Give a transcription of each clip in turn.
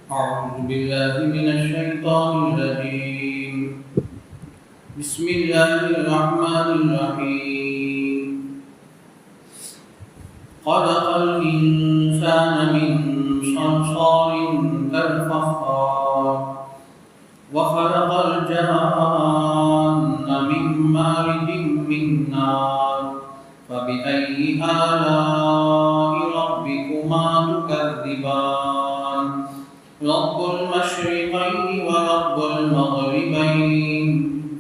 أعوذ بالله من الشيطان الرجيم. بسم الله الرحمن الرحيم. خلق الإنسان من صلصال كالفخار وخلق الجان من مارج من نار فبأي آلاء ربكما تكذبان رب المشرقين ورب المغربين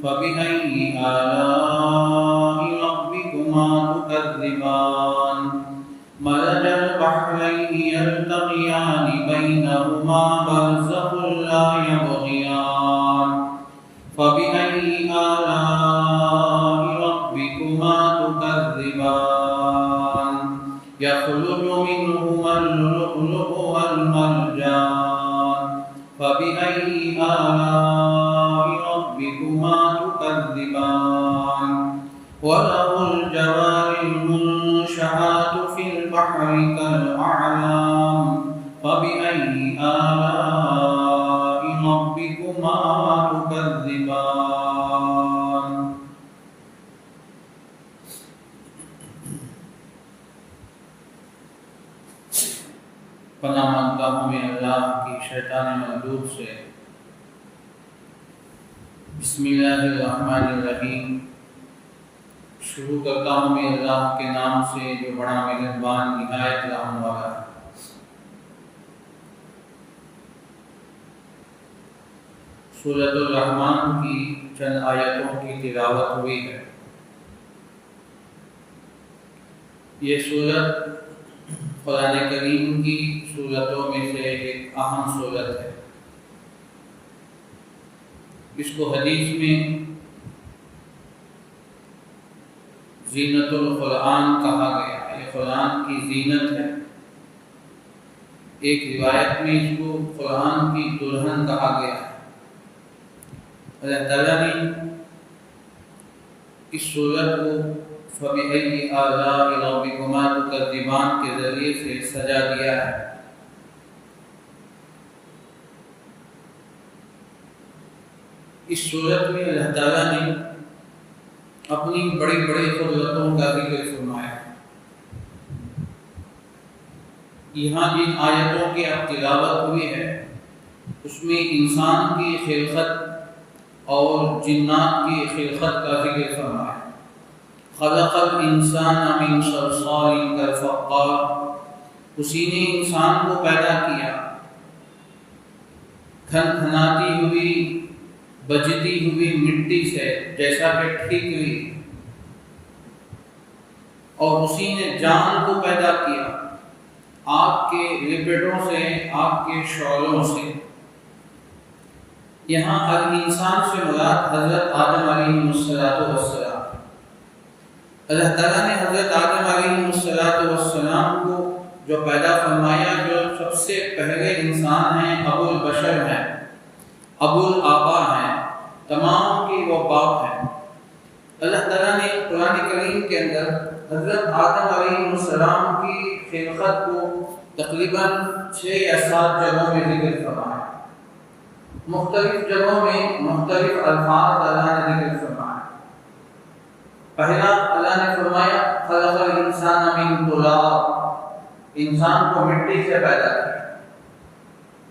فبأي آلاء ربكما تكذبان مرج البحرين يلتقيان بينهما برزخ لا يبغيان فبأي آلاء ربكما تكذبان يخرج منهما اللؤلؤ والمرجان فبأي آلاء ربكما تكذبان وله الجوار المنشآت في البحر كالأعلام فبأي آلاء ربكما تكذبان. پناہ مانگتا ہوں میں اللہ کی شیطان مردود سے. بسم اللہ الرحمن الرحیم. شروع کرتا ہوں میں اللہ کے نام سے جو بڑا مہربان نہایت رحم والا ہے. سورۃ الرحمن کی چند آیتوں کی تلاوت ہوئی ہے. یہ سورت قرآن کریم کی سورتوں میں سے ایک اہم سورت ہے. اس کو حدیث میں زینت القرآن کہا گیا. یہ قرآن کی زینت ہے. ایک روایت میں اس کو قرآن کی دلہن کہا گیا ہے. اللہ تعالیٰ نے اس سورت کو فَبِأَيِّ آلَاءِ رَبِّكُمَا تُكَذِّبَانِ کے ذریعے سے سجا دیا ہے. اس سورت میں اللہ تعالیٰ نے اپنی بڑی بڑی قدرتوں کا ذکر فرمایا. یہاں جن آیتوں کی اب تلاوت ہوئی ہے اس میں انسان کی خلقت اور جنات کی خلقت کا ذکر فرمایا. خلق الانسان من صلصال كالفخار. اسی نے انسان کو پیدا کیا کھنکھناتی ہوئی بجتی ہوئی مٹی سے جیسا کہ ٹھیک ہوئی. اور اسی نے جان کو پیدا کیا آگ کے لپٹوں سے, آگ کے شعلوں سے. یہاں الانسان سے مراد حضرت آدم علیہ السلام. اللہ تعالیٰ نے حضرت آدم علیہ السلام کو جو پیدا فرمایا, جو سب سے پہلے انسان ہیں, ابو البشر ہیں, ابو الآبا ہیں, تمام کی وہ باپ ہیں. اللہ تعالیٰ نے قرآن کریم کے اندر حضرت آدم علیہ السلام کی خلقت کو تقریباً 6 یا 7 جگہوں میں ذکر فرمایا. مختلف جگہوں میں مختلف الفاظ اللہ نے ذکر فرمایا. پہلا اللہ نے فرمایا خلق الانسان من تراب. انسان کو مٹی سے پیدا کیا.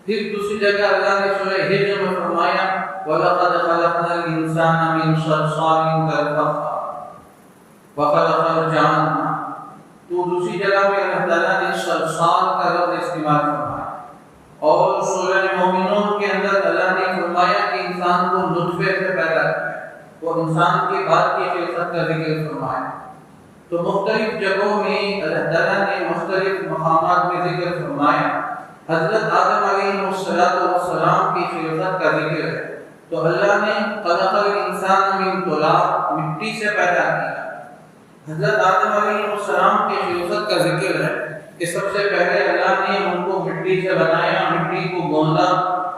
پھر دوسری جگہ اللہ نے سورہ ہجر میں فرمایا وَلَقَدْ خَلَقْنَا الْإِنسَانَ مِنْ صَلْصَالٍ كَالْفَخَّارِ وَخَلَقَ الْجَانَّ. تو دوسری جگہ میں اللہ تعالیٰ نے صلصال کا لفظ استعمال فرمایا. اور سورہ مومنون کے اندر اللہ نے فرمایا کہ انسان کو نطفے سے پیدا کیا اور انسان کے بعد کی خلقت کا ذکر فرمایا. تو مختلف جگہوں میں اللہ تعالیٰ نے مختلف مقامات میں ذکر فرمایا. حضرت آدم علیہ السلام کی خلقت کا ذکر ہے تو اللہ نے خلق الانسان من تراب, مٹی سے پیدا کیا. حضرت آدم علیہ السلام کی خلقت کا ذکر ہے کہ سب سے پہلے اللہ نے ان کو مٹی سے بنایا, مٹی کو گوندا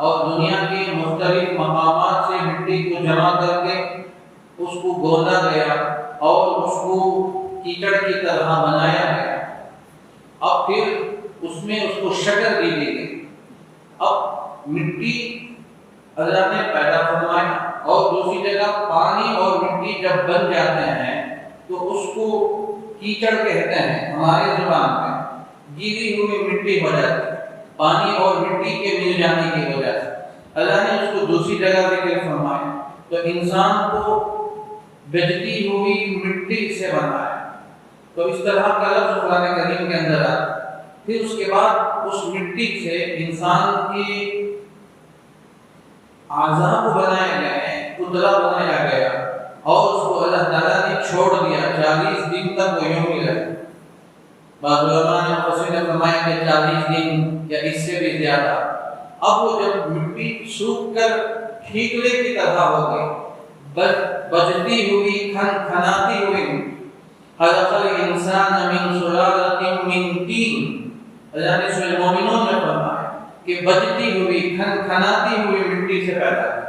اور دنیا کے مختلف مقامات سے مٹی کو جمع کر کے اس کو گوندا گیا اور اس کو کیچڑ کی طرح بنایا گیا. اب پھر اس میں اس کو شکل دی گئی. اب مٹی اللہ نے پیدا فرمائی، اور دوسری جگہ پانی اور مٹی جب بن جاتے ہیں تو اس کو کیچڑ کہتے ہیں ہماری زبان میں، گیلی ہوئی مٹی ہو جاتی ہے پانی اور مٹی کے مل جانے کی وجہ سے۔ اللہ نے اس کو دوسری جگہ ذکر فرمایا، تو انسان کو بجتی ہوئی مٹی سے بنایا، تو اس طرح کا لفظ قرآن کریم کے اندر آتا۔ پھر اس کے بعد اس مٹی سے انسان کی اعضاء کو بنایا گیا، پتلا بنایا گیا، اور اس کو اللہ تعالیٰ نے چھوڑ دیا 40 دن تک وہ یوں ہی رہے۔ بعض علماء نے مفسرین نے فرمایا کہ 40 دن یا اس سے بھی زیادہ۔ اب وہ جب مٹی سوکھ کر ٹھیکرے کی طرح ہو گئی، بجتی ہوئی کھنکھناتی ہوئی، خلق الانسان من سلالۃ من طین، اللہ نے سورہ مومنون میں فرمایا کہ بجتی ہوئی کھنکھناتی ہوئی مٹی سے پیدا کیا۔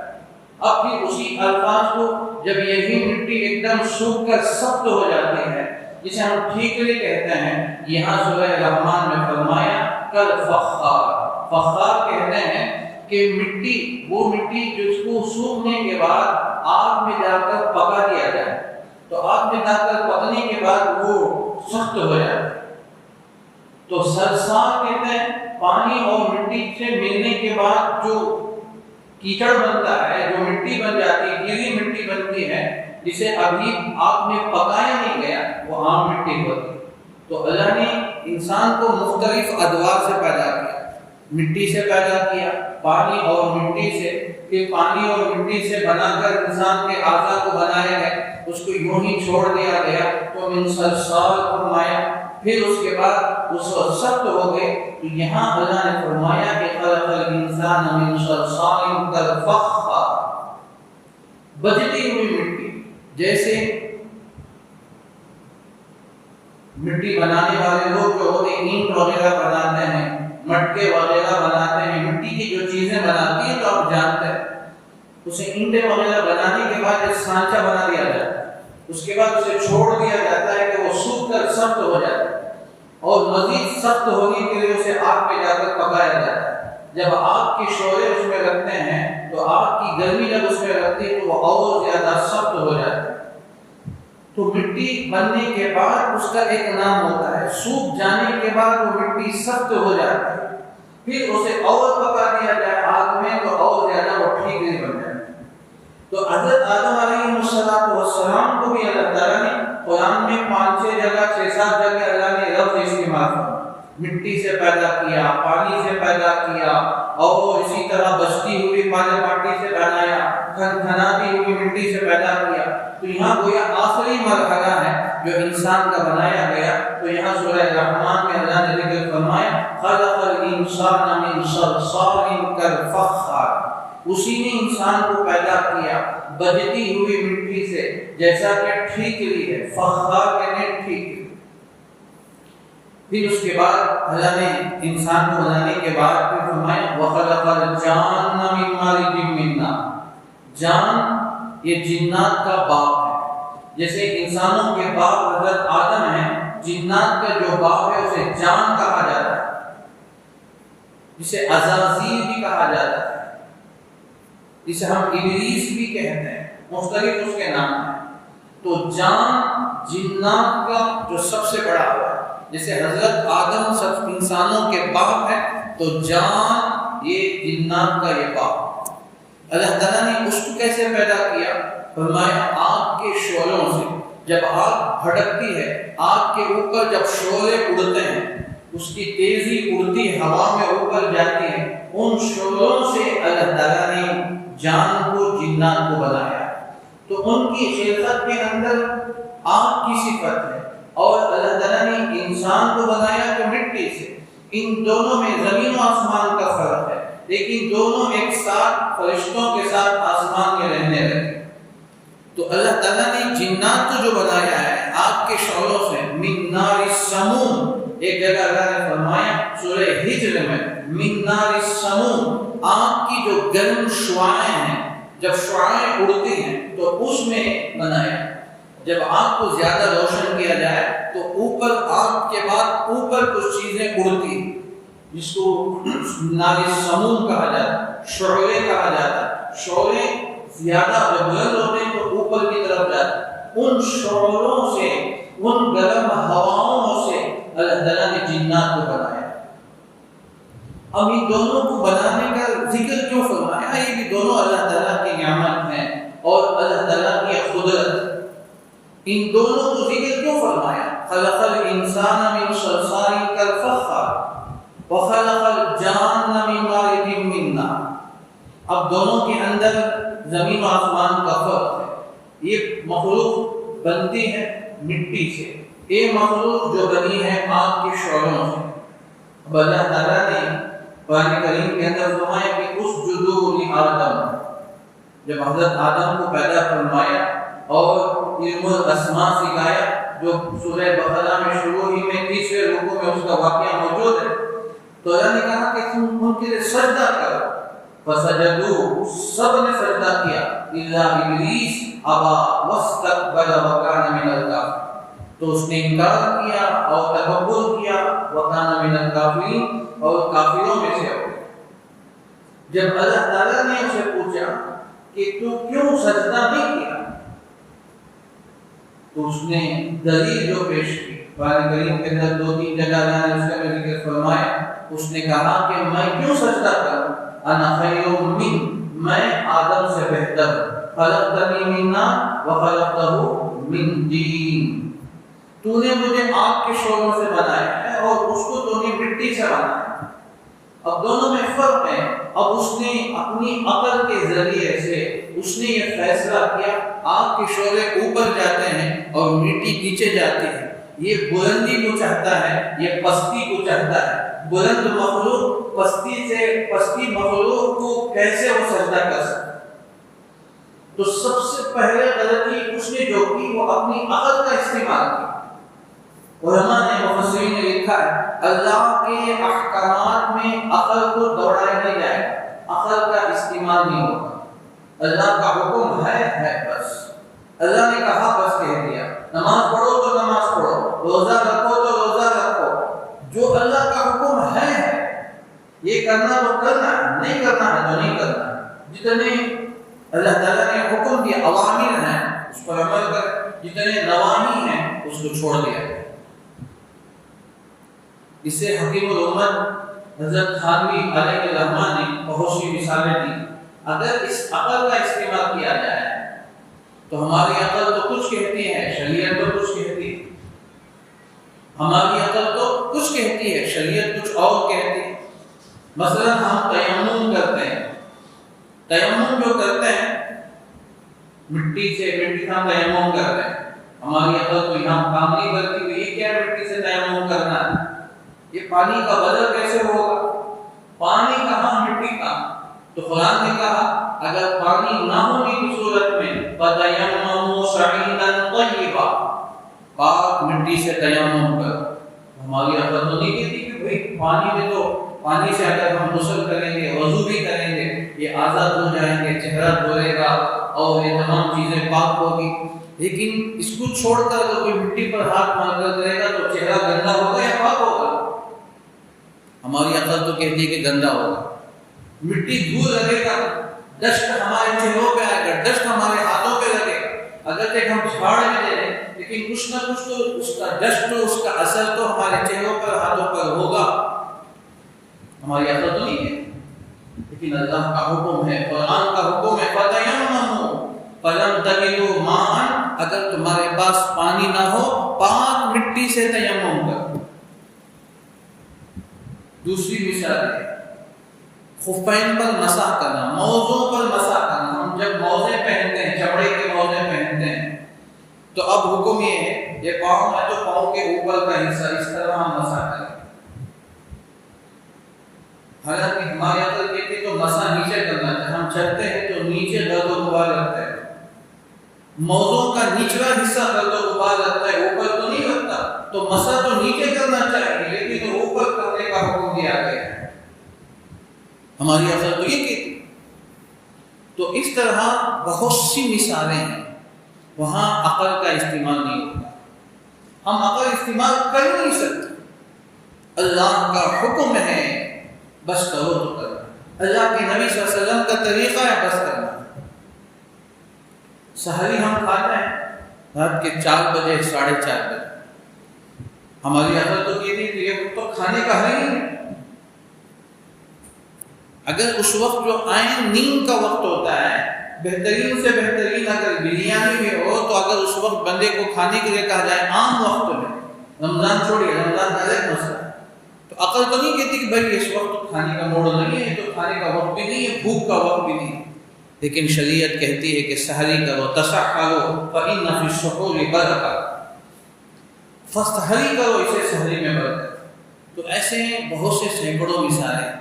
اب پھر اسی الفاظ کو جب یہی مٹی ایک دم سوکھ کر سخت ہو جاتی ہے، جسے ہم ٹھیکرے کہتے ہیں، یہاں سورہ رحمان میں فرمایا کل فخار، فخار کہتے ہیں کہ مٹی، وہ مٹی جس کو سوکھنے کے بعد آگ میں جا کر پکا دیا جائے، تو آگ میں جا کر پکنے کے بعد وہ سخت ہو جائے، تو سرسار کہتے ہیں پانی اور مٹی سے ملنے کے بعد جو کیچڑ بنتا ہے، جو مٹی بن جاتی ہے، گیلی مٹی بنتی ہے، جسے ابھی آگ میں پکایا نہیں گیا، وہ عام مٹی ہوتی ہے۔ تو اللہ نے انسان کو مختلف ادوار سے پیدا کیا، مٹی سے پیدا کیا، پانی اور مٹی سے، پھر پانی اور مٹی سے بنا کر انسان کے اعضاء کو بنایا گیا، اس کو یوں ہی چھوڑ دیا گیا، تو من صلصال فرمایا، پھر اس کے بعد اس کو سخت ہو گئے، تو یہاں اللہ نے فرمایا کہ خلق الانسان من صلصال کالفخار، بجتی ہوئی مٹی، جیسے مٹی بنانے والے لوگ جو ہوتے ہیں اینٹ وغیرہ بناتے ہیں، مٹکے وغیرہ بناتے ہیں، مٹی کی جو چیزیں بناتی ہیں تو آپ جانتے ہیں، اسے اینٹیں وغیرہ بنانے کے بعد ایک سانچہ بنا دیا جاتا ہے، اس کے بعد اسے چھوڑ دیا جاتا ہے کہ وہ سوکھ کر سخت ہو جاتا ہے، اور مزید سخت ہونے کے لیے اسے آگ پہ جا کر پکایا جاتا ہے۔ جب آگ کی شعلے اس میں رکھتے ہیں تو آگ کی گرمی جب اس میں رکھتی ہے تو وہ اور زیادہ سخت ہو جاتا ہے۔ تو مٹی بننے کے بعد اس کا ایک نام ہوتا ہے، سوکھ جانے کے بعد وہ مٹی سخت ہو جاتی ہے، پھر اسے اور پکا دیا جائے آگ میں تو اور زیادہ وہ ٹھیک نہیں بن جائے۔ تو حضرت آدم علیہ السلام کو بھی اللہ تعالیٰ نے قرآن میں 5-6 جگہ 6-7 جگہ اللہ نے لفظ استعمال کیا، مٹی سے پیدا کیا، پانی سے پیدا کیا، اور اسی طرح بچتی ہوئی پانی مٹی سے بنایا، کھنکھناتی ہوئی مٹی سے پیدا کیا۔ تو یہاں گویا آخری مرحلہ ہے جو انسان کا بنایا گیا، تو یہاں سورہ رحمان میں اللہ نے ذکر فرمایا خلق الانسان من صلصال کالفخار، اسی نے انسان کو پیدا کیا بجتی ہوئی مٹی سے، جیسا کہ ٹھیکری ہے، فخار کہنے ٹھیکری۔ پھر اس کے بعد اللہ نے انسان کو بنانے کے بعد پھر فرمایا وَخَلَقَ الْجَانَّ مِن مَارِجٍ مِّن نَارٍ، جان یہ جنات کا باپ ہے، جیسے انسانوں کے باپ حضرت آدم ہیں، جنات کا جو باپ ہے اسے جان کہا جاتا ہے، جسے عزازیل بھی کہا جاتا ہے، جسے ہم ابلیس بھی کہتے ہیں، مختلف اس کے نام ہیں۔ تو جان جنات کا جو سب سے بڑا ہے، جیسے حضرت آدم سب انسانوں کے باپ ہے، تو جان یہ جنات کا یہ باپ۔ اللہ تعالیٰ نے اس کو کیسے پیدا کیا؟ فرمایا آگ کے شعلوں سے، جب آگ بھڑکتی ہے، آگ کے اوپر جب شعلے اڑتے ہیں، اس کی تیزی اڑتی ہوا میں اوپر جاتی ہے، ان شعلوں سے اللہ تعالیٰ نے جان کو جنات کو بنایا۔ تو ان کی خلقت کے اندر آگ کی صفت ہے، اور اللہ تعالیٰ نے انسان کو بنایا تو مٹی سے۔ ان دونوں میں زمین و آسمان کا فرق ہے، لیکن دونوں ایک ساتھ فرشتوں کے ساتھ آسمان میں رہنے لگے۔ تو اللہ تعالیٰ نے جنات کو جو بنایا ہے آگ کے شعلوں سے، من نار السموم، ایک جگہ اللہ نے فرمایا سورہ ہجر میں من نار السموم، آگ کی جو گرم شعاعیں ہیں، جب شعاعیں اڑتی ہیں تو اس میں بنایا۔ جب آگ کو زیادہ روشن کیا جائے تو اوپر آگ کے بعد اوپر کچھ چیزیں اڑتی، جس کو نار السموم کہا جاتا ہے۔ شعلے کہا جاتا ہے. شعلے زیادہ جب بلند ہوتے ہیں تو اوپر کی طرف جاتے ہیں. ان شعلوں سے، ان گرم ہواؤں سے اللہ تعالیٰ نے جنات کو بنایا. اب ان دونوں کو بنانے کا ذکر کیوں فرمایا؟ یہ بھی دونوں اللہ تعالیٰ کی نعمت ہیں اور اللہ تعالیٰ کی قدرت. ان دونوں کو ذکر کیوں فرمایا؟ خلق الانسان من صلصال کالفخار وخلق الجان من مارج من نار. اب دونوں کے اندر زمین و آسمان کا فرق ہے. یہ مخلوق بنتی ہے مٹی سے، یہ مخلوق جو بنی ہے آگ کے شعلوں سے. اب اللہ تعالیٰ نے قرآن کریم کے اندر فرمایا کہ اسجدوا لآدم. جب حضرت آدم کو پیدا فرمایا اور علم الاسماء سکھایا، جو سورہ بقرہ میں شروع ہی میں 30ویں رکوع میں اس کا واقعہ موجود ہے، تو اللہ نے کہا کہ تم ان کے لیے سجدہ کرو. فسجدوا، سب نے سجدہ کیا، الا ابلیس ابا واستکبر وکان من الکافرین. تو اس نے انکار کیا اور تکبر کیا، وکان من الکافرین، اور کافروں میں سے ہو. جب اللہ تعالیٰ نے اسے پوچھا کہ تو کیوں سجدہ نہیں کیا، تو اس نے دلیل جو پیش کی، قرآن کریم کے اندر 2-3 جگہ میں اس کا ذکر فرمایا. اس نے کہا کہ میں کیوں سجدہ کروں؟ انا خیر من، میں آدم سے بہتر ہوں. خلقتنی من نار وخلقتہ من طین. تو نے مجھے آگ کے شعلوں سے بنایا ہے اور اس کو تو نے مٹی سے بنایا. اب دونوں میں فرق ہے. اب اس نے اپنی عقل کے ذریعے سے اس نے یہ فیصلہ کیا آگ کے شعلے اوپر جاتے ہیں اور مٹی نیچے جاتی ہے. یہ بلندی کو چاہتا ہے، یہ پستی کو چاہتا ہے. بلند مخلوق پستی مخلوق کو کیسے وہ سجدہ کر سکتا؟ تو سب سے پہلے غلطی اس نے جو کی وہ اپنی عقل کا استعمال کیا. علماء نے، مفسرین نے لکھا ہے اللہ کے احکامات میں عقل کو دوڑایا نہیں جائے گا، عقل کا استعمال نہیں ہوگا. اللہ کا حکم ہے بس. اللہ نے کہا بس کہہ دیا. نماز پڑھو تو نماز پڑھو، روزہ رکھو تو روزہ رکھو. جو اللہ کا حکم ہے یہ کرنا تو کرنا ہے، نہیں کرنا ہے تو نہیں کرنا. جتنے اللہ تعالیٰ نے حکم دیا اوامر ہیں اس پر عمل کر، جتنے نواہی ہیں اس کو چھوڑ دیا. اس سے حکیم الامت حضرت تھانوی علیہ الرحمہ نے بہت سی مثالیں دی. اگر اس عقل کا استعمال کیا جائے تو ہماری عقل تو کچھ کہتی ہے، شریعت تو کچھ کہتی ہے. ہماری عقل تو کچھ کہتی ہے، شریعت کچھ اور کہتی ہے. مثلا ہم تیمم کرتے ہیں. تیمم جو کرتے ہیں مٹی سے ہم تیمم کرتے ہیں. ہماری عقل تو یہاں کام نہیں کرتی ہوئی یہ کیا مٹی سے تیمم کرنا ہے؟ یہ پانی کا بدل کیسے ہوگا؟ پانی کہاں مٹی کا؟ تو قرآن نے کہا اگر پانی نہ ہونے کی صورت میں فَتَيَمَّمُوا صَعِيدًا طَيِّبًا، پاک مٹی سے تیمم کرو. ہماری عقل تو نہیں کہتی کہ بھئی پانی میں تو پانی سے اگر ہم غسل کریں گے، وضو بھی کریں گے، یہ آزاد ہو جائیں گے، چہرہ دھوئے گا اور یہ تمام چیزیں پاک ہوگی. لیکن اس کو چھوڑ کر اگر کوئی مٹی پر ہاتھ مار کر کرے گا تو چہرہ گندا ہوگا یا پاک ہوگا؟ ہماری عقل تو کہتی ہے کہ گندا ہوگا. مٹی دھول لگے گا، ڈسٹ ہمارے چہروں پہ آئے گا، ڈسٹ ہمارے ہاتھوں پہ لگے گا. اگر کہ ہم جھاڑ میں دے رہے لیکن کچھ نہ کچھ تو اس کا ڈسٹ تو اس کا اثر تو ہمارے چہروں پر ہاتھوں پر ہوگا. ہماری عقل تو نہیں ہے. لیکن اللہ کا حکم ہے، قرآن کا حکم ہے فَتَيَمَّمُوا فَلَمْ تَجِدُوا مَاءً، اگر تمہارے پاس پانی نہ ہو پاک مٹی سے تیمم کرو. دوسری مثال ہے خفین پر مسح کرنا، موزوں پر مسح کرنا. ہم جب موزے پہنتے ہیں، چمڑے کے موزے پہنتے ہیں، تو اب حکم یہ ہے یہ پاؤں ہے تو پاؤں کے اوپر کا حصہ اس طرح ہم مسح کریں. حالانکہ ہماری عقل کہتی ہے تو مسح نیچے کرنا چاہیے. ہم چلتے ہیں تو نیچے درد و غبار لگتا ہے، موزوں کا نچلا حصہ درد و غبار لگتا ہے، اوپر تو نہیں لگتا. تو مسح تو نیچے کرنا چاہیے لیکن اوپر کرنے کا حکم دیا گیا ہے. ہماری عقل تو یہ کہتی. تو اس طرح بہت سی مثالیں ہیں وہاں عقل کا استعمال نہیں ہوتا. ہم عقل استعمال کر نہیں سکتے. اللہ کا حکم ہے بس کرو تو کرو. اللہ کے نبی صلی اللہ علیہ وسلم کا طریقہ ہے بس کرنا. سحری ہم کھاتے ہیں رات کے 4 بجے 4:30 بجے. ہماری عادت تو یہ تھی کہ یہ تو کھانے کا ہے ہی نہیں. اگر اس وقت جو عین نیند کا وقت ہوتا ہے، بہترین سے بہترین اگر بریانی بھی ہو تو اگر اس وقت بندے کو کھانے کے لیے کہا جائے عام وقت میں، رمضان چھوڑیے، رمضان کا الگ مسئلہ ہے، تو عقل تو نہیں کہتی کہ بھائی اس وقت کھانے کا موڈ نہیں ہے، تو کھانے کا وقت بھی نہیں ہے، بھوک کا وقت بھی نہیں ہے. لیکن شریعت کہتی ہے کہ سحری کرو، تسحروا فإن فی السحور برکۃ، سحری کرو، اسے سحری میں برکت. تو ایسے بہت سے سینکڑوں مثالیں.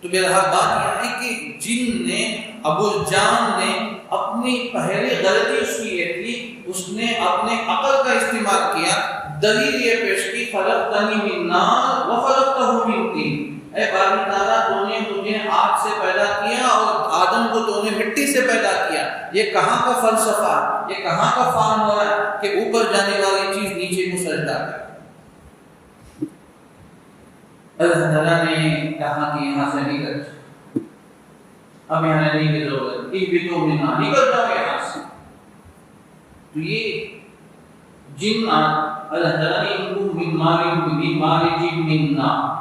تو بہرحال بات یہ ہے کہ جن نے ابو جان نے اپنی پہلی غلطی اس کی یہ تھی، اس نے اپنے عقل کا استعمال کیا، دلیل یہ پیش کی خلقتنی من نار وخلقتہ من طین، اے باری تعالیٰ تو نے مجھے آگ سے پیدا کیا اور آدم کو تو نے مٹی سے پیدا کیا. یہ کہاں کا فلسفہ، یہ کہاں کا فہم ہو رہا ہے کہ اوپر جانے والی چیز نیچے کو سجدہ کرے. اللہ تعالیٰ نے کہا کہ یہاں سے نکل، اب یہاں نہیں کی ضرورت، ایک بھی تو منہا، نکل جاؤ یہاں سے. تو یہ جنات اللہ تعالیٰ نے ان کو من مارج من نار،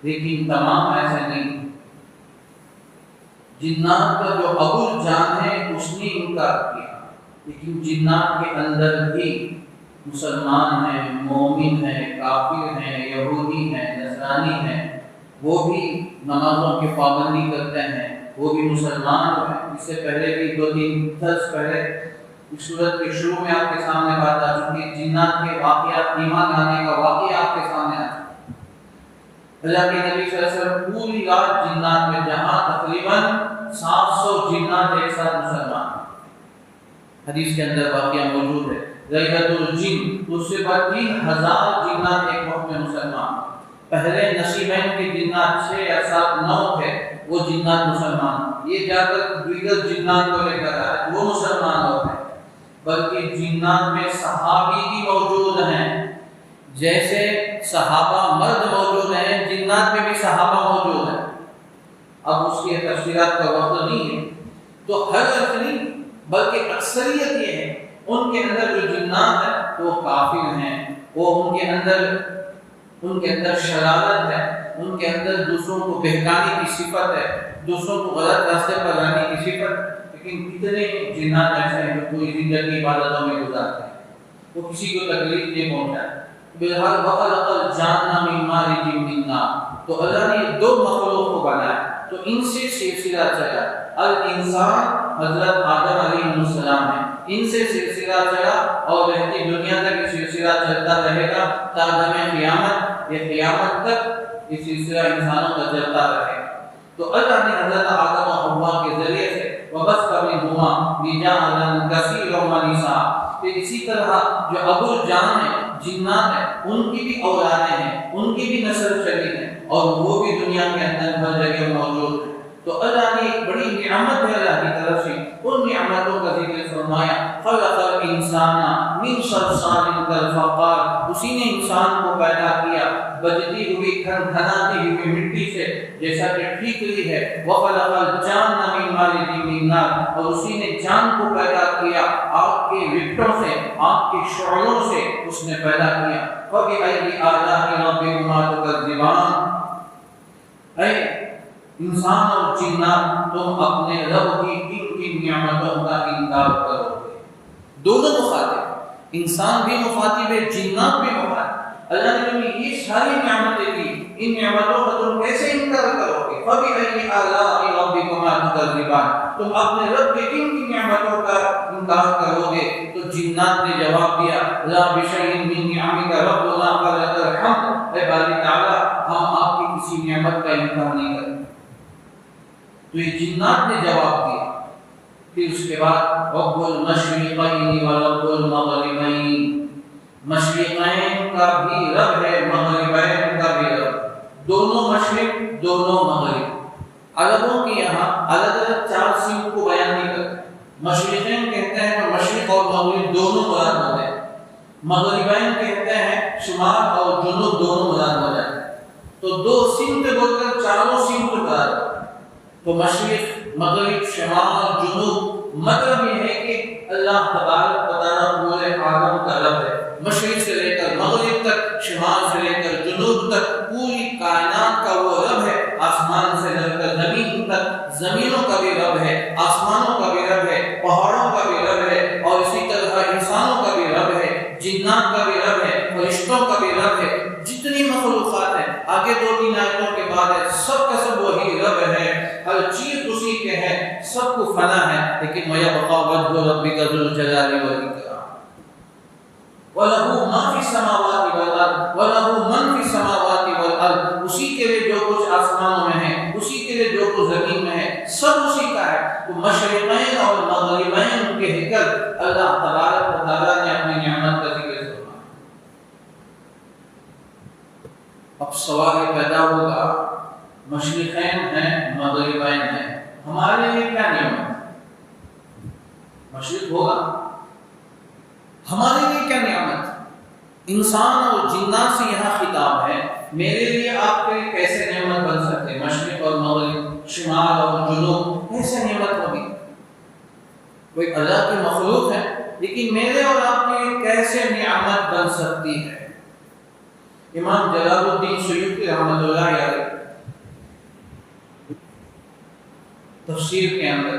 لیکن تمام ایسے نہیں. جنات کا جو ابو جان ہے اس نے انکار کیا، لیکن جنات کے اندر بھی مسلمان ہیں، مومن ہیں، کافر ہیں، یہودی ہیں، نصرانی ہیں، وہ بھی نمازوں کی پابندی کرتے ہیں، وہ بھی مسلمان ہیں. اس سے پہلے بھی 2-3 درس پہلے اس صورت کے شروع میں آپ کے سامنے بات آ چکی ہے، جنات کے واقعات، ایمان لانے کا واقعہ آپ کے سامنے آ چکا. اللہ کے نبی صلی اللہ علیہ وسلم پوری رات جنات میں، جہاں تقریباً 700 جنات ایک ساتھ مسلمان، حدیث کے اندر واقعہ موجود ہے. ریحت الجن، اس سے بعد 3000 جنات ایک وقت میں مسلمان. پہلے نصیبین کے جنات 6 یا 7 9 تھے، وہ جنات مسلمان. یہ جا کر دیگر جنات کو لے کر آئے، وہ مسلمان ہو گئے. بلکہ جنات میں صحابی بھی موجود ہیں، جیسے صحابہ مرد موجود ہیں، جنات میں بھی صحابہ موجود ہیں. اب اس کی تفصیلات کا وقت نہیں ہے. تو ہر نہیں بلکہ اکثریت یہ ہے ان کے اندر جو جنات ہیں وہ کافر ہیں، وہ ان کے اندر شرارت ہے، ان کے اندر دوسروں کو بہکانے کی صفت ہے، دوسروں کو غلط راستے پر لانے کی صفت. لیکن کتنے جنات ایسے ہیں جو پوری زندگی عبادتوں میں گزارتے ہیں، وہ کسی کو تکلیف نہیں پہنچاتے. بہرحال وخلق الجان من مارج من نار، تو اللہ نے 2 مخلوق کو بنایا، تو ان سے سلسلہ چلا. الانسان حضرت آدم علیہ السلام ہے، ان سے سلسلہ چلا اور رہتی دنیا تک یہ سلسلہ چلتا رہے گا تا دم قیامت. یہ قیامت تک یہ سلسلہ انسانوں کا چلتا رہے گا. تو اللہ نے حضرت آدم و حوا کے ذریعے سے وبث منہما رجالا کثیرا ونساء، پھر اسی طرح جو ابو جان ہے، جنات ہیں، ان کی بھی اولادیں ہیں، ان کی بھی نسل چلی ہے، اور وہ بھی دنیا کے اندر ہر جگہ موجود ہیں. تو اللہ نے ایک بڑی نعمت ہے اللہ کی طرف سے، ان نعمتوں کا ذکر فرمایا. خلق الانسان من صلصال کالفخار، اسی نے انسان کو پیدا کیا بجتی ہوئی کھنکھناتی ہوئی مٹی سے جیسا کہ ٹھیکری ہے. وخلق الجان من مارج من نار، اور اسی نے جان کو پیدا کیا آگ کے وپٹوں سے، آگ کے شعلوں سے اس نے پیدا کیا. فبأي آلاء ربكما تكذبان، اے انسان اور جنات تم اپنے رب کی کن نعمتوں کا انکار کرو گے. دونوں مخاطب، انسان بھی مخاطب ہے، جنات بھی مخاطب. اللہ نے تمہیں یہ ساری نعمتیں دی، ان نعمتوں کا تم کیسے انکار کرو گے؟ فبأي آلاء ربكما تكذبان، تم اپنے رب کی کن نعمتوں کا انکار کرو گے؟ تو جنات نے جواب دیا لا بشيء من نعمك ربنا فلك الحمد، اے باری تعالیٰ ہم آپ کی کسی نعمت کا انکار نہیں کرتے. تو یہ جنات نے جواب دیا. پھر اس کے بعد رب المشرقین و رب المغربین، مشرقین کا بھی رب ہے، مغربین کا بھی رب، دونوں مشرق دونوں مغرب. عربوں کے یہاں الگ الگ 4 سمت کو بیان نہیں کرتے. مشرقین کہتے ہیں تو مشرق اور مغرب دونوں مراد ہوتے ہیں، مغربین کہتے ہیں شمال اور جنوب دونوں مراد ہو جاتے ہیں. تو 2 سمت بول کر چاروں سمت مراد. تو مشرق مغرب شمال جنوب مطلب یہ ہے کہ اللہ تبارک و تعالیٰ پورے عالم کا رب ہے، مشرق سے لے کر مغرب تک، شمال سے لے کر جنوب تک، پوری کائنات کا وہ رب ہے، آسمان سے لے کر زمین تک، زمینوں کا بھی رب ہے، آسمانوں کا بھی رب ہے، پہاڑوں کا بھی رب ہے، اور اسی طرح انسانوں کا بھی رب ہے، جنات کا بھی رب ہے، فرشتوں کا بھی رب ہے، جتنی مخلوقات ہیں آگے 2-3 آیتوں کے بعد ہے، سب کا سب وہی رب ہے، ہر چیز اسی کے ہے، سب کو فنا ہے، لیکن وَيَبْقَى وَجْهُ رَبِّكَ ذُو الْجَلَالِ وَالْإِكْرَامِ وَلَهُ مَا فِي السَّمَاوَاتِ وَالْأَرْضِ وَلَهُ مَن فِي السَّمَاوَاتِ وَالْأَرْضِ، اسی کے لیے جو کچھ آسمانوں میں ہے، اسی کے لیے جو کچھ زمین میں ہے، سب اسی کا ہے۔ تو مشرقین اور مغربین کے ہیکل اللہ تبارک و تعالیٰ نے اپنی نعمت کا ذکر فرمایا۔ اب سوال یہ پیدا ہوگا، مشرقین ہیں مغربین ہیں، ہمارے لیے کیا نعمت ہے؟ مشرق ہوگا، ہمارے لیے کیا نعمت ہے؟ انسان اور جنات سے یہاں خطاب ہے، میرے لیے آپ کے لیے کیسے نعمت بن سکتے؟ مشرق اور مغرب، شمال اور جنوب، کیسے نعمت ہوگی؟ کوئی اللہ کی مخلوق ہے، لیکن میرے اور آپ کے لیے کیسے نعمت بن سکتی ہے؟ امام جلال الدین سیوطی رحمۃ اللہ علیہ تفسیر کے اندر،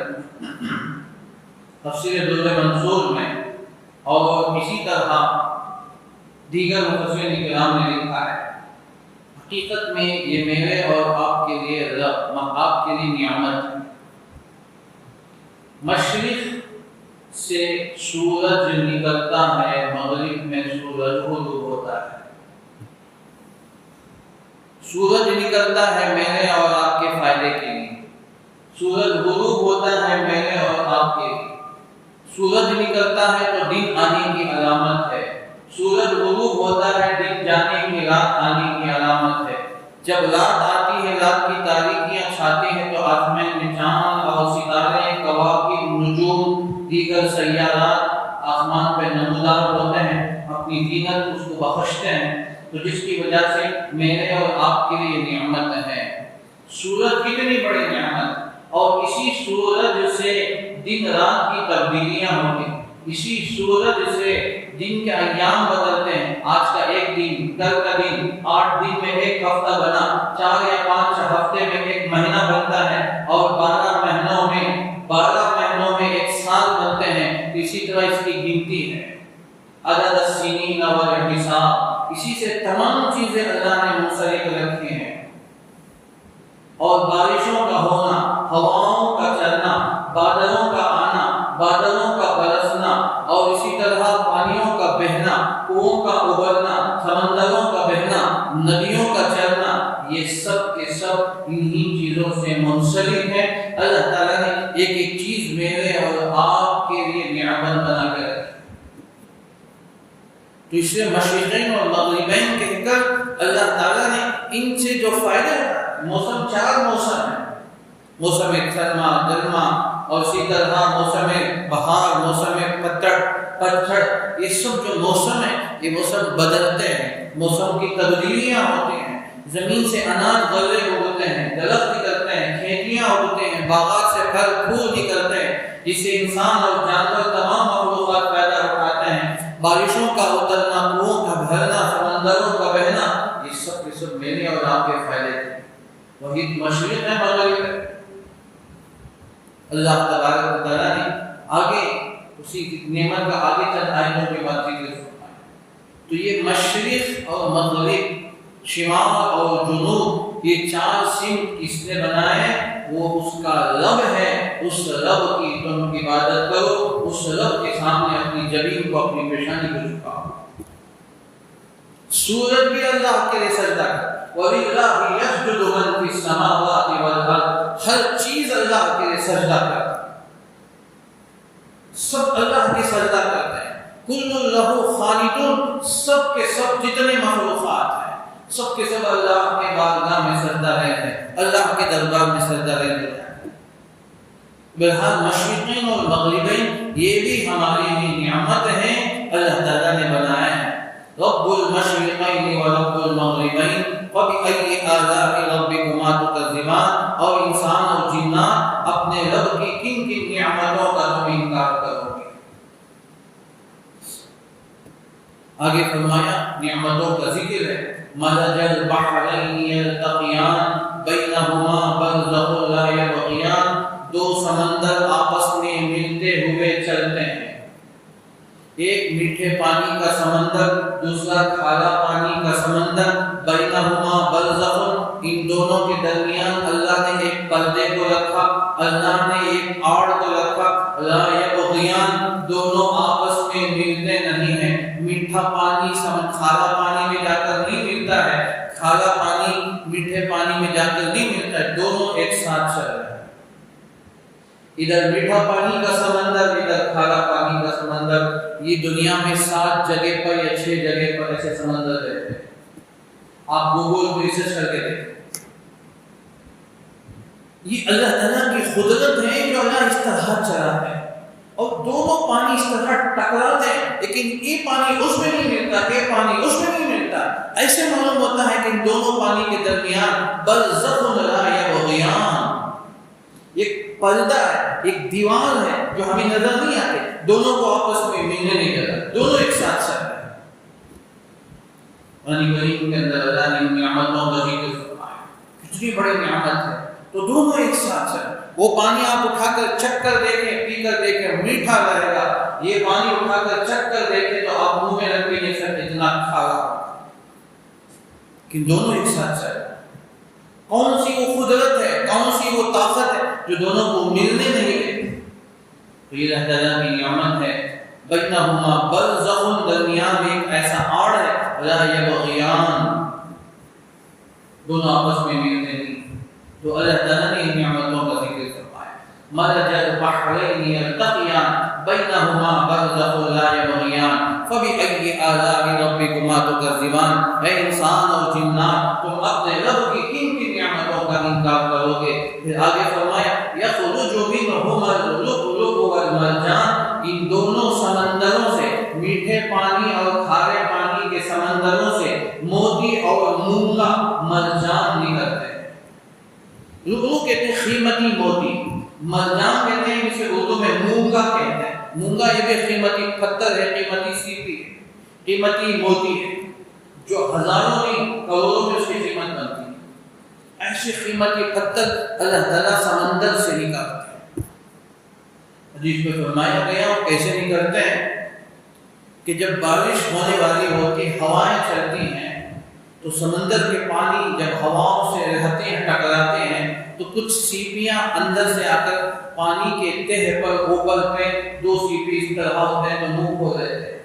تفسیر در منصور میں اور اسی طرح دیگر مفسرین کرام نے لکھا ہے، حقیقت میں یہ میرے اور آپ کے لیے آپ کے لیے نعمت ہے۔ مشرق سے سورج نکلتا ہے، مغرب میں سورج غروب ہوتا ہے۔ سورج نکلتا ہے میرے اور آپ کے فائدے کے لیے، سورج غروب ہوتا ہے میرے اور آپ کے لیے۔ سورج نکلتا ہے تو دن آنے کی علامت ہے، سورج غروب ہوتا ہے دن جانے کی، رات آنے کی علامت ہے۔ جب رات آتی ہے، رات کی تاریکیاں چھاتی ہیں تو آسمان میں چاند اور ستارے، کواکب، نجوم، دیگر سیارات آسمان پہ نمودار ہوتے ہیں، اپنی زینت اس کو بخشتے ہیں، تو جس کی وجہ سے میرے اور آپ کے لیے نعمت ہے۔ سورج کتنی بڑی نعمت، اور اسی سورج سے دن رات کی تبدیلیاں ہوتی ہیں، اسی سورج سے دن کے ایام بدلتے ہیں۔ آج کا ایک دن، کل کا دن، 8 دن میں ایک ہفتہ بنا، 4 یا 5 ہفتے میں ایک مہینہ بنتا ہے، اور 12 مہینوں میں ایک سال بنتے ہیں۔ اسی طرح اس کی گنتی ہے، عدد السنین والحساب، اسی سے تمام چیزیں اللہ نے منسلک رکھی ہیں۔ اور بارشوں کا ہونا، ہواؤں کا چلنا، بادلوں کا آنا، بادلوں کا برسنا، اور اسی طرح پانیوں کا بہنا، کنووں کا ابلنا، سمندروں کا بہنا، ندیوں کا چلنا، یہ سب کے سب انہی چیزوں سے منسلک ہے۔ اللہ تعالیٰ نے ایک ایک چیز میرے اور آپ کے لیے نعمت بنا کر رکھی، تو اس لیے مشرقین اور مغربین کہہ کر اللہ تعالیٰ نے ان سے جو فائدہ ہے، موسم 4 موسم ہے، موسم سرما، گرما، اور اسی طرح موسم بہار، موسم پتجھڑ، یہ سب جو موسم ہے، یہ موسم بدلتے ہیں، موسم کی تبدیلیاں ہوتی ہیں، زمین سے اناج غلے اگتے ہیں، درخت نکلتے ہیں، کھیتیاں اگتے ہیں، باغات سے پھل پھول نکلتے ہیں، جس سے انسان اور جانور تمام مخلوقات پیدا اٹھاتے ہیں، بارشوں کا اترنا، کنوؤں کا بھرنا، سمندروں کا بہنا، یہ سب کے سب میرے اور آپ کے فائدے ہیں۔ وہی مشرق ہے، مغرب ہے۔ اللہ تبارک و تعالیٰ نے آگے اسی نعمت کا آگے چند آیتوں کے بعد ذکر فرمایا۔ تو یہ مشرق اور مغرب، شمال اور جنوب، یہ 4 سمت کس نے بنائے؟ وہ اس کا رب ہے، اس رب کی تم عبادت کرو، اس رب کے سامنے اپنی جبین کو، اپنی پیشانی کو جھکاؤ۔ سورج بھی اللہ کے لیے سجدہ کرے، وَلِلَّهِ يَسْجُدُ مَن فِي السَّمَاوَاتِ وَالْأَرْضِ، ہر چیز اللہ کے لیے سجدہ کرتا ہے، سب اللہ کے سجدہ کرتے ہیں۔ كُلٌّ لَهُ خَانِتُونَ، سب کے سب جتنے مخلوقات ہیں، سب کے سب اللہ کے بارگاہ میں سجدہ رہتے ہیں، اللہ کے دربار میں سجدہ رہتے ہیں۔ بہرحال مشرقین اور مغربین یہ بھی ہمارے لیے نعمت ہیں، اللہ تعالیٰ نے بنایا ہے۔ رب المشرقین ورب المغربین فبأي آلاء ربكما تكذبان، اور انسان اور جنات اپنے رب کی کن کن نعمتوں کا تم انکار کرو گے؟ آگے فرمایا نعمتوں کا ذکر ہے، مرج البحرین یلتقیان بینہما برزخ لا یبغیان، دو سمندر آپس میں ملتے ہوئے چلتے ہیں، ایک میٹھے پانی کا سمندر، دوسرا کھارا پانی کا سمندر، بینہما برزخ، ان دونوں کے درمیان اللہ نے ایک پردے کو رکھا، اللہ نے ایک آڑ کو رکھا، لا یبغیان، دونوں آپس میں ملتے نہیں ہیں۔ میٹھا پانی کھارا پانی میں جا کر نہیں ملتا ہے، کھارا پانی میٹھے پانی میں جا کر نہیں ملتا ہے، دونوں ایک ساتھ چل رہے ہیں۔ ادھر میٹھا پانی کا سمندر، ادھر کھارا پانی کا سمندر، یہ دنیا میں 7 جگہ پر یا 6 جگہ پر ایسے سمندر رہتے ہیں، آپ گوگل کو ریسرچ کر کے دیکھیں۔ یہ اللہ تعالیٰ کی قدرت ہے جو اللہ اس طرح چلا ہے، اور دونوں پانی اس طرح ٹکراتے ہیں، لیکن یہ پانی اس میں نہیں ملتا، یہ پانی اس میں نہیں ملتا، ایسے معلوم ہوتا ہے کہ ان دونوں پانی کے درمیان برزخ لا یبغیان، ایک پردہ ہے، ایک دیوار ہے جو ہمیں نظر نہیں آتے، دونوں کو آپس میں ملنے نہیں دیتا، دونوں ایک ساتھ چل رہے ہیں۔ قرآن کریم کے اندر اللہ نے نعمتوں کا ذکر فرمایا، کتنی بڑی نعمت ہے، تو دونوں ایک ساتھ چل رہے ہیں۔ وہ پانی آپ اٹھا کر چکھ کر دیکھیں، پی کر دیکھیں، میٹھا رہے گا، یہ پانی اٹھا کر چکھ کر دیکھیں تو آپ منہ میں رکھ بھی نہیں سکتے، اتنا کھارا ہوگا، کہ دونوں ایک ساتھ چل رہے ہیں۔ کون سی وہ قدرت ہے، کون سی وہ طاقت ہے جو دونوں کو ملنے نہیں دیتی؟ تو یہ اللہ تعالیٰ کی نعمت ہے، بینہما برزخ، درمیان میں ایک ایسا آڑ ہے، لا یبغیان، دونوں آپس میں ملنے نہیں۔ تو اللہ تعالیٰ نے ان نعمتوں کا ذکر فرمایا، مرج البحرین یلتقیان بینہما برزخ لا یبغیان فبأی آلاء ربکما تکذبان، اے انسان اور جنات تم اپنے رب کی کن کن نعمتوں کا انکار کرو گے؟ پھر آگے فرمایا یخرج منہما اللؤلؤ والمرجان، ان دونوں سمندروں سے، میٹھے پانی اور کھارے پانی کے سمندروں سے موتی اور مونگا مرجان نکلتے ہیں۔ لؤلؤ کہتے ہیں قیمتی موتی، مرجان کہتے ہیں جسے اردو میں مونگا کہتے ہیں، مونگا یہ بھی قیمتی پتھر ہے، قیمتی سیپی ہے، قیمتی موتی ہے، جو ہزاروں نہیں کروڑوں میں اس کی قیمت بنتی ہے۔ ایسے قیمتی پتھر اللہ تعالیٰ سمندر سے نکالتے ہیں۔ حدیث میں فرمایا گیا وہ کیسے نکلتے ہیں کہ جب بارش ہونے والی ہوتی، ہوائیں چلتی ہیں، تو سمندر کے پانی جب ہواؤں سے رہتے ہیں، ٹکراتے ہیں، تو کچھ سیپیاں اندر سے آ کر پانی کے تہہ پر اوپر پہ 2 سیپی اس طرح ہوتے ہیں تو منہ کھول دیتے ہیں،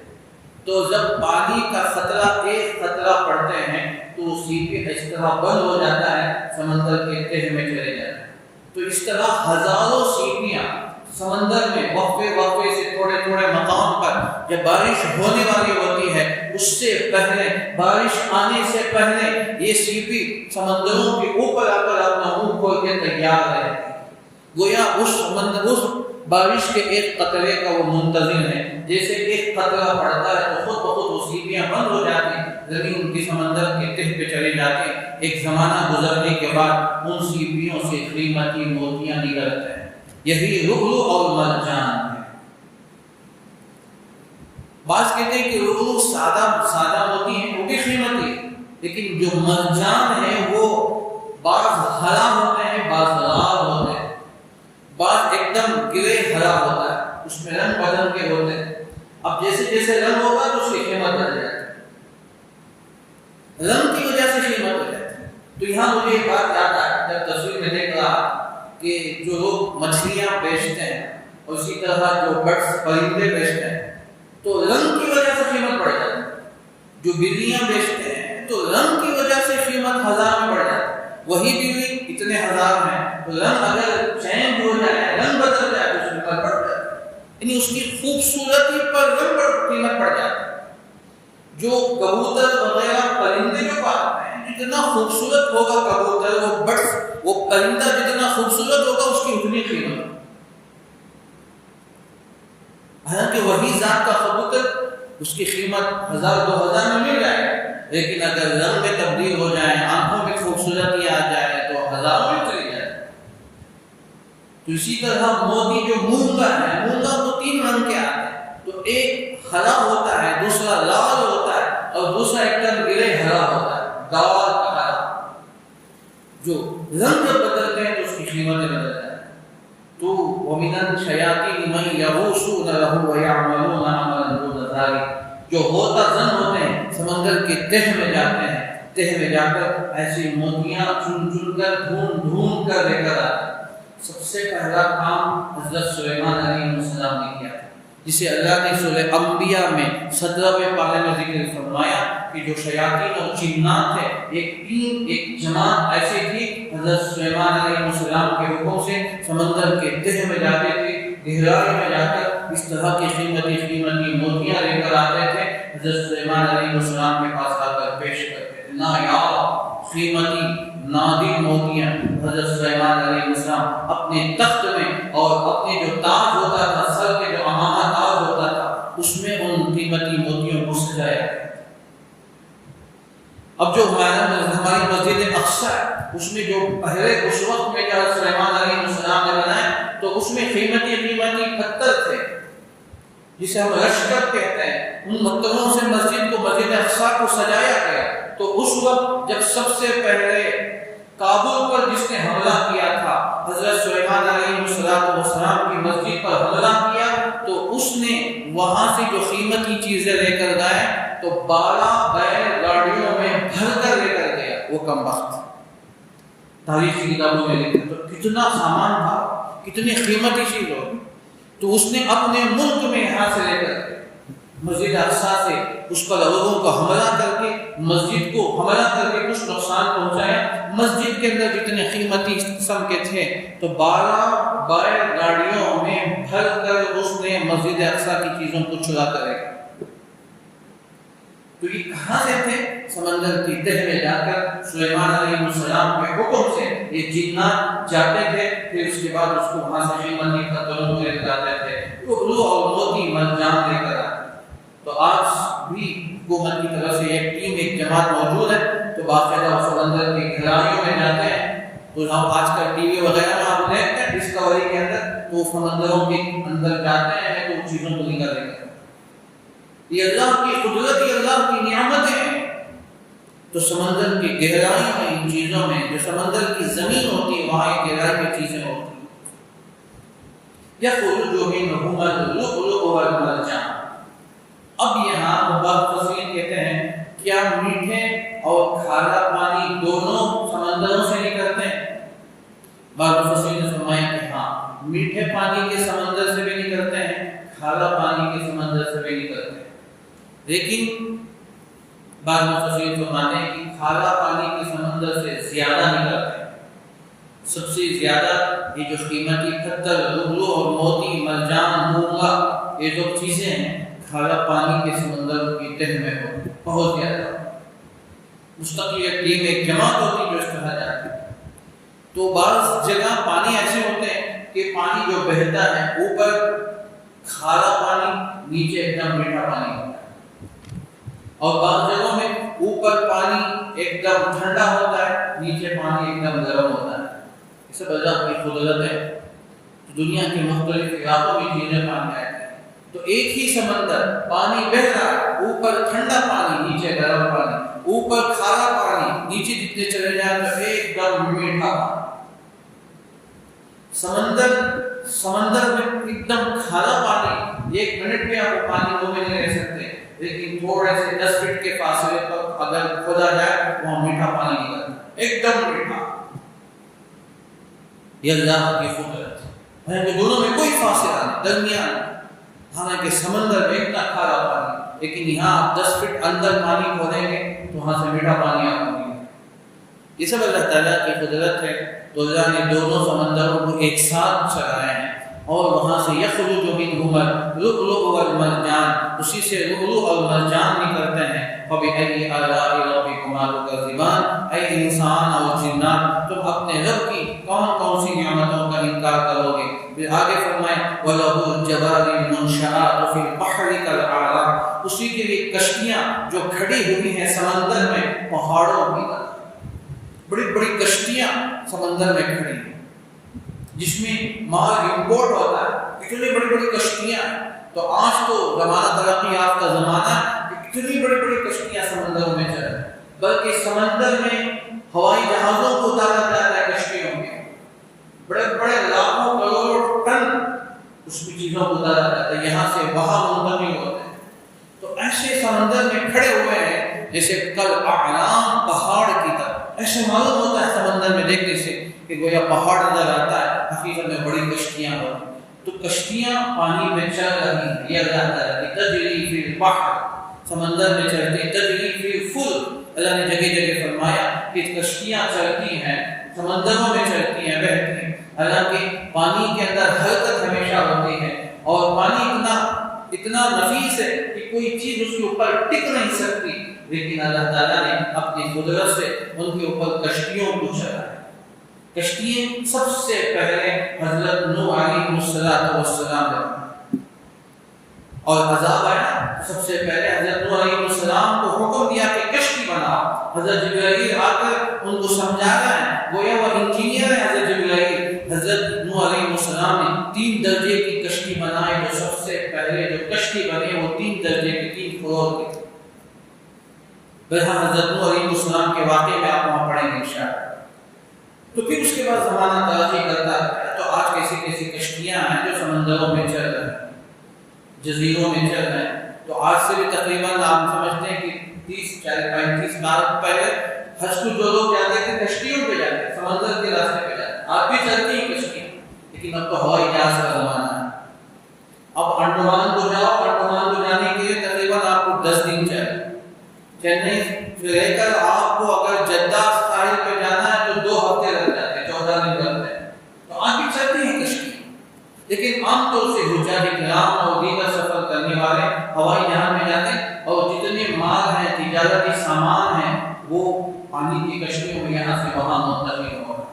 تو جب پانی کا خطرہ ایک خطرہ پڑتے ہیں تو وہ سیپی اس طرح بند ہو جاتا ہے، سمندر کے تہہ میں چلے جاتے ہیں۔ تو اس طرح ہزاروں سیپیاں سمندر میں وقفے سے تھوڑے تھوڑے مقام پر جب بارش ہونے والی ہوتی ہے، اس سے پہلے، بارش آنے سے پہلے یہ سیپی سمندروں کے اوپر آ کر اپنا منہ کھول کے تیار رہے، گویا اس بارش کے ایک قطرے کا وہ منتظر ہے، جیسے ایک قطرہ پڑتا ہے تو خود بخود وہ سیپیاں بند ہو جاتی ہیں، زمین کی سمندر کے تہ پہ چلی جاتی ہیں۔ ایک زمانہ گزرنے کے بعد ان سیپیوں سے قیمتی موتیاں نکلتے ہیں، یہی لؤلؤ اور مرجان ہے۔ بعض کہتے ہیں کہ لؤلؤ سادہ موتی ہیں، وہ بھی قیمتی ہے، لیکن جو مرجان ہے وہ بعض ہرا ہوتے ہیں، بعض لال ہوتے ہیں، بعض ایک دم گرے ہرا ہوتا ہے، اس میں رنگ بدل کے ہوتے ہیں۔ اب جیسے جیسے رنگ ہوگا تو اس کی قیمت بڑھ جاتی ہے، رنگ کی وجہ سے قیمت ہو جاتی ہے۔ تو یہاں مجھے ایک بات یاد آئی جب تصویر میں دیکھ رہا کہ جو لوگ مچھلیاں بیچتے ہیں اور اسی طرح جو برڈز پرندے بیچتے ہیں تو رنگ کی وجہ سے قیمت بڑھ جاتی ہے۔ جو بلیاں بیچتے ہیں تو رنگ کی وجہ سے قیمت 1000 میں بڑھ جاتی ہے، وہی بلی اتنے 1000 میں، تو رنگ اگر چینج ہو جائے، رنگ بدل جائے تو اس کی قیمت بڑھ جاتی ہے، یعنی اس کی خوبصورتی پر رنگ پر قیمت بڑھ جاتی ہے۔ جو کبوتر وغیرہ پرندے جو پالتے ہیں، جتنا خوبصورت ہوگا کبوتر، وہ برڈز، وہ پرندہ جتنا خوبصورت ہوگا اس کی اتنی قیمت، حالانکہ وہی ذات کا کبوتر اس کی قیمت 1000-2000 میں مل جائے، لیکن اگر رنگ میں تبدیل ہو جائے، آنکھوں میں خوبصورتی آ جائے تو ہزاروں میں چلی جائے۔ تو اسی طرح موتی جو مونگا ہے، مونگا تو 3 رنگ کے آتے ہیں، تو ایک ہرا ہوتا ہے، دوسرا لال ہوتا ہے اور دوسرا ایک دم گرے ہرا ہوتا ہے، لال ہرا۔ جو رنگ جب بدلتے ہیں تو اس کی قیمتیں بدل جاتی ہیں۔ تو وَمِنَ الشَّيَاطِينِ مَن يَغُوصُونَ لَهُ وَيَعْمَلُونَ عَمَلًا دُونَ ذَلِكَ، جو ہوتا زن ہوتے ہیں، سمندر کے تہ میں جاتے ہیں، تہ میں جا کر ایسی موتیاں چن چن کر ڈھونڈ ڈھونڈ کر لے کر آتے ہیں۔ سب سے پہلا کام حضرت سلیمان علیہ السلام نے کیا، جسے اللہ نے سورہ انبیاء میں 17ویں پارے میں ذکر فرمایا کہ جو شیاطین اور جنات تھے، ایک جماعت ایسی تھی، حضرت سلیمان علیہ السلام کے حکم سے سمندر کے تہ میں جاتے تھے، گہرائی میں جا کر اس طرح کی قیمتی موتیاں لے کر آتے تھے، حضرت سلیمان علیہ السلام کے پاس آ کر پیش کرتے تھے۔ نایاب قیمتی نادر موتیاں حضرت سلیمان علیہ السلام اپنے تخت میں اور اپنے جو تاج ہوتا تھا، سر پہ جو امامہ تاج ہوتا تھا، اس میں ان قیمتی موتیوں کو سجایا۔ اب جو ہماری مسجد اقصیٰ ہے، اس میں جو پہلے اس وقت میں جو سلیمان علیہ السلام نے بنایا، تو اس میں قیمتی پتھر تھے جسے ہم لشکر کہتے ہیں، ان پتھروں سے مسجد کو، مسجد اقصیٰ کو سجایا گیا۔ تو اس وقت جب سب سے پہلے کابل پر جس نے حملہ کیا تھا، حضرت سلیمان علیہ السلام کی مسجد پر حملہ کیا، تو اس نے وہاں سے جو قیمتی چیزیں لے کر گئے تو 12 بیل گاڑیوں میں بھر کر لے کر گیا وہ کم وقت۔ تاریخ کی کتابوں میں لکھا تو کتنا سامان تھا، کتنی قیمتی چیز ہو، تو اس نے اپنے ملک میں یہاں سے لے کر مسجد اقصیٰ سے اس پر لوگوں کو حملہ کر کے، مسجد کو حملہ کر کے کچھ نقصان پہنچایا۔ مسجد کے اندر جتنے قیمتی قسم کے تھے تو 12 بیل گاڑیوں میں بھر کر اس نے مسجد اقصیٰ کی چیزوں کو چرا کر رکھا۔ تو یہ کہاں سے تھے؟ سمندر کی تہ میں جا کر سلیمان علیہ السلام کے حکم سے یہ جنات جاتے تھے، پھر اس کے بعد اس کو وہاں سے قیمتی پتھروں کو لے کر آتے تھے، لؤلؤ اور موتی مرجان لے کر آتے۔ تو آج بھی حکومت کی طرف سے ایک ٹیم، ایک جماعت موجود ہے، تو باقاعدہ سمندر کی گہرائیوں میں جاتے ہیں۔ تو ہم آج کل ٹی وی وغیرہ میں آپ دیکھتے ہیں ڈسکوری کے اندر، تو سمندروں کے اندر جاتے ہیں تو ان چیزوں کو نکال لیتے ہیں۔ یہ اللہ کی قدرت، یہ اللہ کی نعمتیں ہیں۔ تو سمندر کی گہرائی میں ان چیزوں میں، جو سمندر کی زمین ہوتی ہے وہاں ایک گہرائی میں چیزیں ہوتی ہیں۔ یخرج منہما اللؤلؤ والمرجان۔ اب یہاں مفسرین کہتے ہیں کیا میٹھے اور کھارا پانی دونوں سمندروں سے نکلتے ہیں؟ بعض مفسرین نے فرمایا کہ ہاں، میٹھے پانی کے سمندر سے بھی نکلتے ہیں، کھارا پانی کے سمندر سے بھی نکلتے ہیں، لیکن بعض مفسرین فرماتے ہیں کہ کھارا پانی کے سمندر سے زیادہ نکلتے ہیں۔ سب سے زیادہ یہ جو قیمتی پتھر، لؤلؤ اور موتی، مرجان، مونگا، یہ جو چیزیں ہیں کھارا پانی کے سمندر کی تہ میں ہو، بہت زیادہ مستقل ایک ٹیم، ایک جماعت ہوتی جو اس طرح جاتی۔ تو بعض جگہ پانی ایسے ہوتے ہیں کہ پانی جو بہتا ہے اوپر کھارا پانی، نیچے ایک دم میٹھا پانی ہوتا ہے، اور بعض جگہوں میں اوپر پانی ایک دم ٹھنڈا ہوتا ہے، نیچے پانی ایک دم گرم ہوتا ہے۔ یہ سب اللہ کی قدرت ہے۔ دنیا کے مختلف علاقوں میں چیزیں پانی آئے، تو ایک ہی سمندر، پانی بہہ رہا ہے، اوپر ٹھنڈا پانی، نیچے گرم پانی، اوپر کھارا پانی، نیچے جتنے چلے جائیں تو ایک دم میٹھا پانی۔ سمندر میں ایک دم کھارا پانی، 1 منٹ میں آپ پانی وہ میں نہیں رہ سکتے، لیکن تھوڑے سے 10 فٹ کے فاصلے پر اگر کھودا جائے وہاں میٹھا پانی نکلتا ہے، ایک دم میٹھا۔ یہ اللہ کی قدرت ہے کہ دونوں میں کوئی فاصلہ نہیں، درمیان، حالانکہ سمندر میں اتنا کھارا پانی، لیکن یہاں آپ 10 فٹ اندر پانی کھودیں گے تو وہاں سے میٹھا پانی آپ کو ملے۔ یہ سب اللہ تعالیٰ کی قدرت ہے۔ تو اللہ نے دونوں سمندروں کو ایک ساتھ چلائے ہیں، اور وہاں سے یخرج منہما اللؤلؤ والمرجان، اسی سے لؤلؤ اور مرجان نکلتے ہیں۔ فبأي آلاء ربكما تكذبان، اے انسان اور جنات، تم اپنے رب کی کون کون سی نعمتوں کا انکار کرو گے؟ پھر آگے فرمائیں وَلَهُ الْجَوَارِ الْمُنشَآتُ فِي الْبَحْرِ كَالْأَعْلَامِ، اسی کے لیے کشتیاں جو کھڑی ہوئی ہیں سمندر میں پہاڑوں کی طرح، بڑی بڑی کشتیاں سمندر میں کھڑی ہیں۔ جس میں مال امپورٹ ہوتا ہے، اتنی بڑی بڑی کشتیاں ہیں۔ تو آج تو زمانہ ترقی یافتہ زمانہ ہے، اتنی بڑی بڑی کشتیاں سمندروں میں چل رہی ہیں، بلکہ سمندر میں ہوائی جہازوں کو اتارا جاتا ہے کشتیوں میں، بڑے بڑے لاکھوں کروڑ ٹن اس کی چیزوں کو اتارا جاتا ہے، یہاں سے وہاں منتقل ہوتے ہیں۔ تو ایسے سمندر میں کھڑے ہوئے ہیں جیسے کل اعلام پہاڑ کی طرح، ایسے معلوم ہوتا ہے سمندر میں دیکھنے سے کہ گویا پہاڑ نظر آتا ہے، حقیقت میں بڑی کشتیاں ہوتی ہیں۔ تو کشتیاں پانی میں چل رہی ہیں، یہ جاتا ہے کہ تجری فی البحر، سمندر میں چلتی، تجری فی الفلک، اللہ نے جگہ جگہ فرمایا کہ کشتیاں چلتی ہیں، سمندروں میں چلتی ہیں، بہتی ہیں، حالانکہ پانی کے اندر حرکت ہمیشہ ہوتی ہے، اور پانی اتنا نفیس ہے کہ کوئی چیز اس کے اوپر ٹک نہیں سکتی، لیکن اللہ تعالیٰ نے اپنی قدرت سے ان کے اوپر کشتیوں کو چلایا۔ کشتیاں سب سے پہلے حضرت نوح علیہ السلام نے، اور عذاب آیا سب سے پہلے حضرت نوح علیہ السلام کو حکم دیا کہ کشتی بناؤ۔ حضرت جبرائیل آ کر ان کو سمجھا رہا ہے، گویا وہ انجینئر ہے حضرت جبرائیل۔ حضرت نوح علیہ السلام نے 3 درجے کی کشتی بنائی، جو سب سے پہلے جو کشتی بنی وہ 3 درجے کی، 3 فلور کی۔ بہرحال حضرت نوح علیہ السلام کے واقعے میں آپ وہاں پڑھیں گے انشاءاللہ۔ تو پھر اس کے بعد زمانہ ترقی کرتا ہے، تو آج کیسی کیسی کشتیاں ہیں جو سمندروں میں چل رہے ہیں، جزیروں میں چل رہے ہیں۔ تو آج سے بھی تقریباً آپ سمجھتے ہیں کہ 30-35 سال پہلے حج کو جو لوگ جاتے تھے کشتیوں پہ جاتے، سمندر کے راستے پہ جاتے، آپ بھی چلتی ہیں کشتیاں، لیکن اب تو ہوائی جہاز کا زمانہ ہے۔ اب انڈمان کو جاؤ، انڈمان کو جانے کے لیے تقریباً آپ کو 10 دن چاہیے، چنئی سے لے کر آپ کو اگر جدہ ساحل پہ جانا ہے تو 2 ہفتے لگ جاتے ہیں، 14 دن لگتے ہیں۔ تو آپ بھی چلتی ہیں کشتی، لیکن عام طور سے حجاج کرام اور دیگر سفر کرنے والے ہوائی جہاز میں جاتے ہیں، اور جتنے مال ہیں، تجارتی سامان ہیں، وہ پانی کی کشتیوں میں یہاں سے وہاں منتقل ہو رہے ہیں۔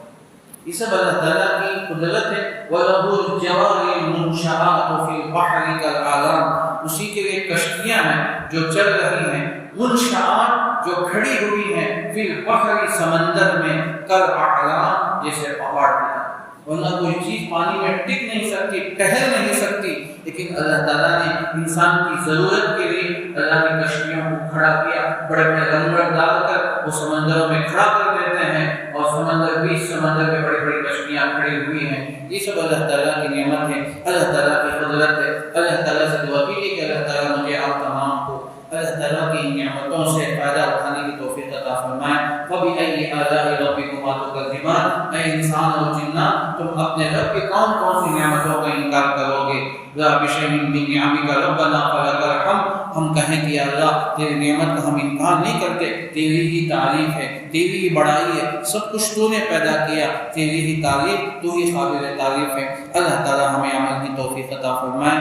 یہ سب اللہ تعالیٰ کی قدرت ہے۔ وَلَهُ الْجَوَارِ الْمُنشَآتُ فِي الْبَحْرِ كَالْأَعْلَامِ، اسی کے لیے کشتیاں ہیں جو چل رہی ہیں، منشآت جو کھڑی ہوئی ہیں، فی البحر سمندر میں، کالأعلام جیسے پہاڑ کی طرح، ورنہ کوئی چیز پانی میں ٹک نہیں سکتی، ٹہل نہیں سکتی، لیکن اللہ تعالیٰ نے انسان کی ضرورت کے لیے اللہ نے کشتیوں کو کھڑا کیا، بڑے بڑے رنگر ڈال کر وہ سمندروں میں کھڑا کر دیتے ہیں، اور سمندر بھی سمندر میں بڑی بڑی کشتیاں کھڑی ہوئی ہیں۔ یہ سب اللہ تعالیٰ کی نعمت ہے، اللہ تعالیٰ کی قدرت ہے۔ اللہ تعالیٰ سے دعا کیجیے کہ اللہ تعالیٰ مجھے آپ تمام کو اللہ تعالیٰ کی نعمتوں سے فائدہ اٹھانے کی توفیق عطا فرمائے۔ فَبِأَيِّ آلَاءِ رَبِّكُمَا تُكَذِّبَانِ، اے انسان اور جنات، تم اپنے رب کی کون کون سی نعمتوں کا انکار کرو گے؟ ذَا بِشَيْءٍ مِّن نِّعَمِكَ رَبَّنَا فَلَكَ الْحَمْدُ، ہم کہیں کہ اللہ تیری نعمت کا ہم انکار نہیں کرتے، تیری ہی تعریف ہے، تیری ہی بڑائی ہے، سب کچھ تو نے پیدا کیا، تیری ہی تعریف، تو ہی قابل تعریف ہے۔ اللہ تعالی ہمیں عمل کی توفیق عطا فرمائے۔